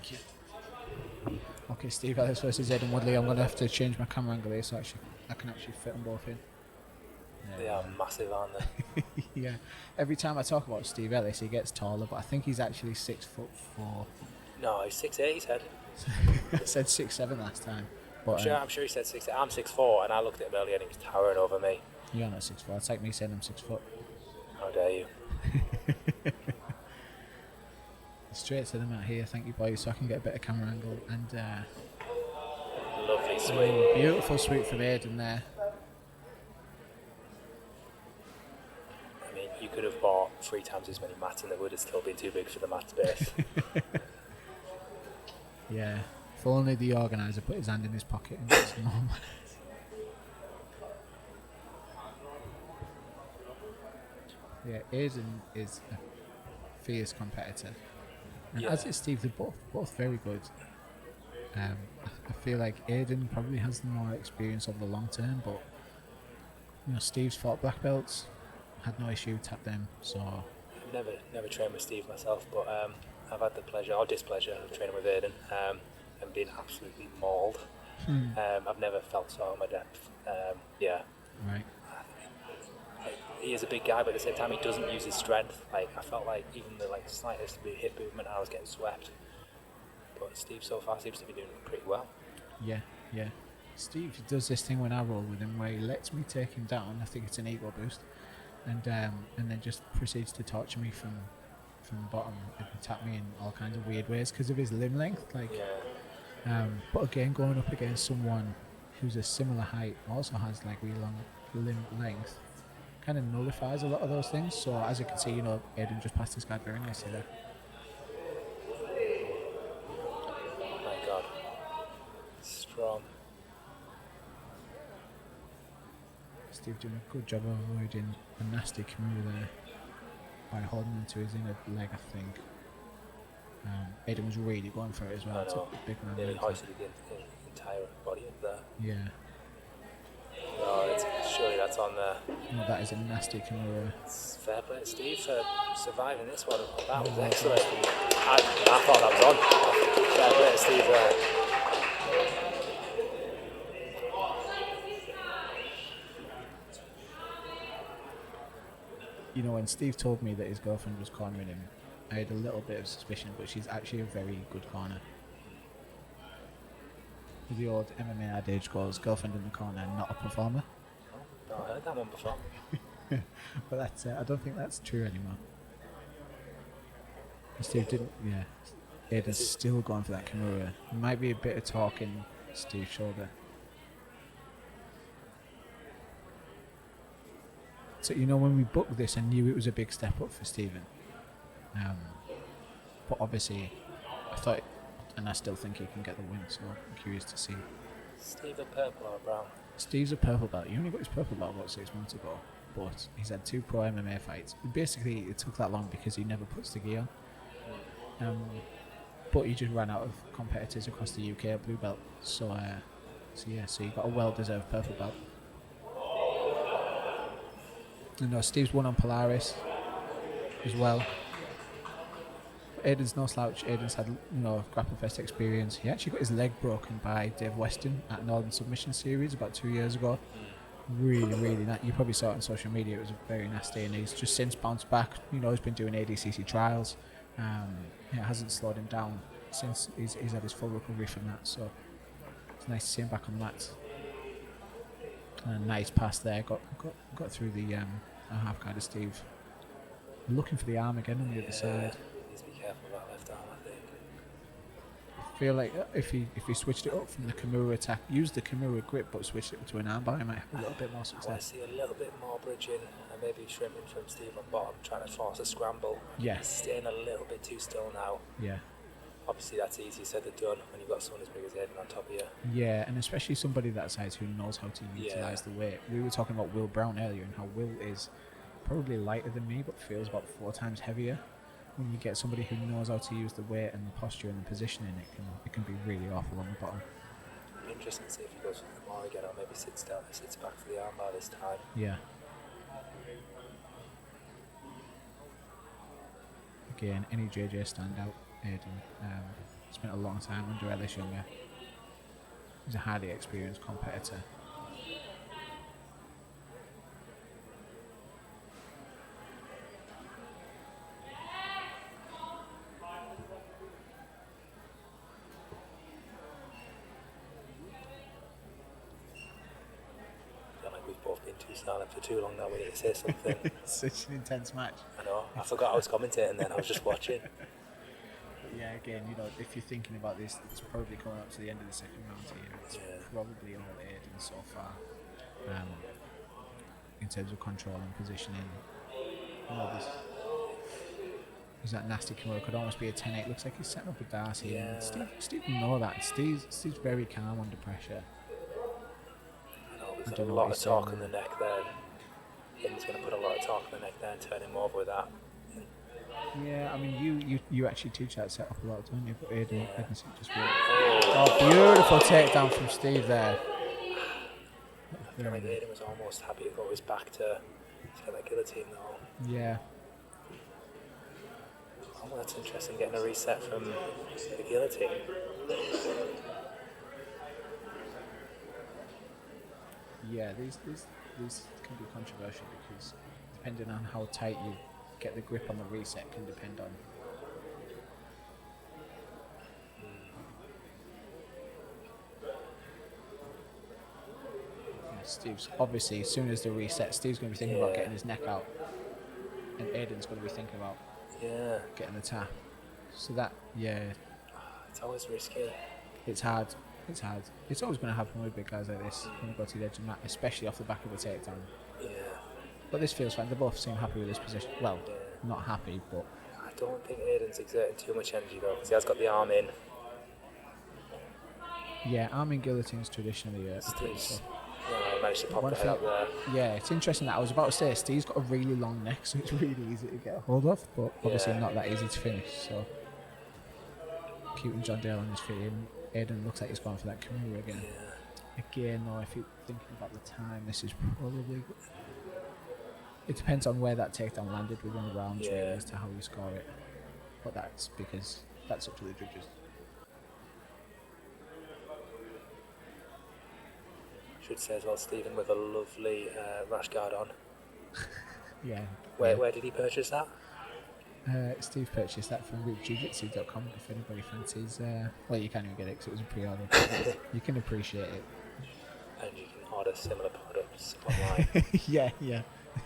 Thank you. Okay, Steve Ellis versus Aidan Woodley. I'm going to have to change my camera angle here so I can actually fit them both in. They are massive, aren't they? Yeah. Every time I talk about Steve Ellis, he gets taller, but I think he's actually 6'4". No, he's 6'8", he said. I said 6'7" last time. But I'm sure he said 6'8". I'm 6'4", and I looked at him earlier and he was towering over me. You're not 6'4". It's like me saying I'm 6 foot. How dare you? Straight to the mat here, thank you boys, so I can get a better camera angle. And Lovely sweep. Beautiful sweep from Aidan there. I mean, you could have bought 3 times as many mats and they would have still been too big for the mat space. Yeah, if only the organiser put his hand in his pocket and got some more mats. Yeah, Aidan is a fierce competitor. And as is Steve, they're both very good. I feel like Aidan probably has the more experience over the long term, but Steve's fought black belts, had no issue, tapped them. So I've never trained with Steve myself, but I've had the pleasure or displeasure of training with Aidan and being absolutely mauled. I've never felt so out of my depth. Right. He is a big guy, but at the same time, he doesn't use his strength. Like I felt like even the slightest hip movement, I was getting swept. But Steve so far seems to be doing pretty well. Yeah. Steve does this thing when I roll with him, where he lets me take him down. I think it's an ego boost, and then just proceeds to torture me from the bottom and tap me in all kinds of weird ways because of his limb length. But again, going up against someone who's a similar height, also has really long limb length, kind of nullifies a lot of those things. So as you can see, Aidan just passed this guy very nicely there. My God, strong. Steve doing a good job of avoiding a nasty Kimura there by holding him to his inner leg, I think. Aidan was really going for it as well. It's a big man. Nearly hoisted the entire body up there. Yeah. Oh, surely that's on there. No, that is a nasty Kimura. It's fair play to Steve for surviving this one. That was excellent. I thought that was on. Fair play to Steve there. When Steve told me that his girlfriend was cornering him, I had a little bit of suspicion, but she's actually a very good corner. The old MMA adage goes, girlfriend in the corner, not a performer. Oh, I heard that one before. But that's I don't think that's true anymore. Steve didn't, Aidan's still going for that Kimura. Might be a bit of talk in Steve's shoulder. So, when we booked this, I knew it was a big step up for Stephen. But obviously, I thought, and I still think he can get the win, so I'm curious to see. Steve a purple or a brown? Steve's a purple belt. He only got his purple belt about 6 months ago, but he's had 2 pro MMA fights. Basically, it took that long because he never puts the gi on. But he just ran out of competitors across the UK at blue belt. So he got a well-deserved purple belt. Steve's won on Polaris as well. Aidan's no slouch. Aidan's had Grapple Fest experience. He actually got his leg broken by Dave Weston at Northern Submission Series about 2 years ago. Really, really nice. You probably saw it on social media. It was very nasty, and he's just since bounced back. He's been doing ADCC trials. It hasn't slowed him down since he's had his full recovery from that. So it's nice to see him back on the mats. And a nice pass there. Got through the half guard of Steve. Looking for the arm again on the other side. Needs to be careful with that left arm, I think. I feel like if he switched it up from the Kimura attack, used the Kimura grip but switched it to an armbar, he might have a little bit more success. I want to see a little bit more bridging and maybe shrimping from Steve on bottom, trying to force a scramble. Yeah. He's staying a little bit too still now. Yeah. Obviously that's easier said than done when you've got someone as big as Aidan on top of you. Yeah, and especially somebody that size who knows how to utilise the weight. We were talking about Will Brown earlier and how Will is probably lighter than me but feels about 4 times heavier. When you get somebody who knows how to use the weight and the posture and the positioning, it can be really awful on the bottom. Interesting to see if he goes for the Kimura again or maybe sits back for the armbar this time. Yeah. Again, any JJ standout, Aidan. spent a long time under Ellis Younger. He's a highly experienced competitor. We've both been too silent for too long now. We need to say something. It's such an intense match. I know. I forgot I was commentating then. I was just watching. Yeah, again, if you're thinking about this, it's probably coming up to the end of the second round here. It's probably all Aidan so far. In terms of control and positioning. There's that nasty Kimura. Could almost be a 10-8. Looks like he's setting up a Darcy. Yeah. Steve know that. Steve's very calm under pressure. There's a lot of torque in the neck there. Aidan's going to put a lot of torque in the neck there and turn him over with that. Yeah, I mean, you actually teach that setup a lot, don't you? But Aidan just really... Oh, beautiful takedown from Steve there. I think Aidan was almost happy to go his back to get that guillotine though. Yeah. Oh, that's interesting, getting a reset from the guillotine. Yeah, these can be controversial because depending on how tight you get the grip on the reset can depend on. Yeah, Steve's obviously, as soon as the reset, Steve's going to be thinking about getting his neck out, and Aidan's going to be thinking about getting the tap. So that, it's always risky. It's hard. It's always going to happen with big guys like this when you go to the edge of the mat, especially off the back of the takedown. Yeah. But this feels fine. They both seem happy with this position. Well, not happy, but... I don't think Aidan's exerting too much energy though, because he has got the arm in. Yeah, arm in guillotines traditionally Steve's, I managed to pop the head up there. Yeah, it's interesting that I was about to say Steve's got a really long neck, so it's really easy to get a hold of, but obviously not that easy to finish, so... Keeping John Dale on his feet, and Aidan looks like he's going for that Kimura again. Yeah. Again, though, if you're thinking about the time, this is probably... It depends on where that takedown landed within the rounds, really, as to how you score it. But that's because that's up to the judges. Should say as well, Stephen with a lovely rash guard on. Yeah. Where did he purchase that? Steve purchased that from jiu-jitsu.com if anybody fancies. Well, you can't even get it because it was a pre-order. You can appreciate it. And you can order similar products online. Yeah.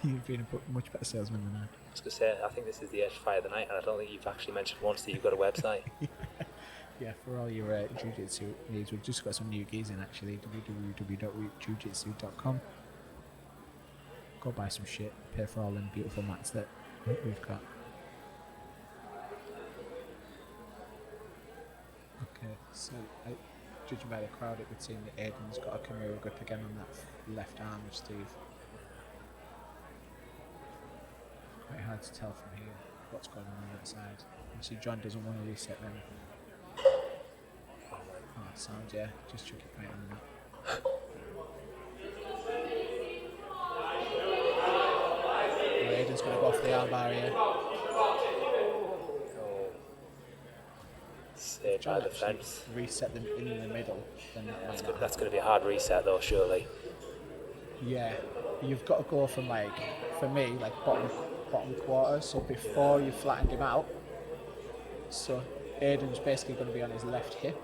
You've been a much better salesman than I. I was going to say, I think this is the edge fight of the night, and I don't think you've actually mentioned once that you've got a website. Yeah, for all your jiu-jitsu needs, we've just got some new gears in actually, www.jiu-jitsu.com. Go buy some shit, pay for all them beautiful mats that we've got. Okay, so judging by the crowd, it would seem that Aidan's got a Kimura grip again on that left arm of Steve. Quite hard to tell from here what's going on that side. Obviously John doesn't want to reset them. Oh, sound, yeah, just chuck it right on the mat. Aidan's going to go for the arm bar here. Saved by the fence. Reset them in the middle. Then that's going to be a hard reset though, surely. Yeah, you've got to go from for me, bottom quarter, so before you flattened him out. So Aidan's basically going to be on his left hip.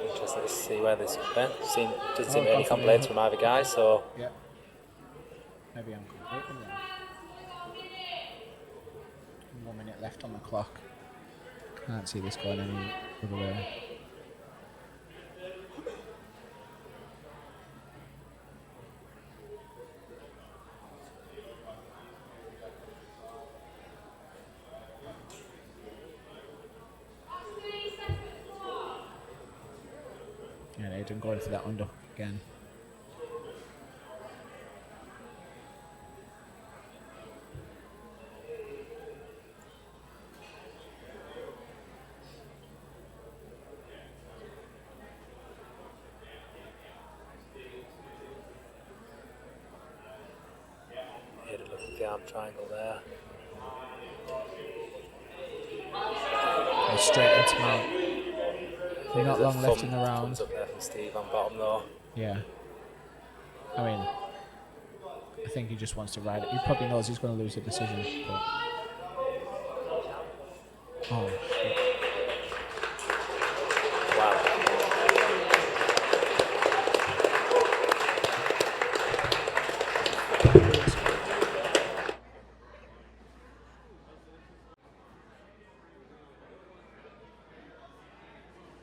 Interesting to see where this went. Doesn't seem any complaints from either guy, so... Yeah. Maybe I'm completely wrong. 1 minute left on the clock. Can't see this going any other way. Yeah, Aidan going for that underhook again. Aidan looking at the arm triangle there. straight into mount. Not long left in the round. Thumbs up there from Steve on bottom though. Yeah. I mean, I think he just wants to ride it. He probably knows he's going to lose the decision. But... Oh, shit.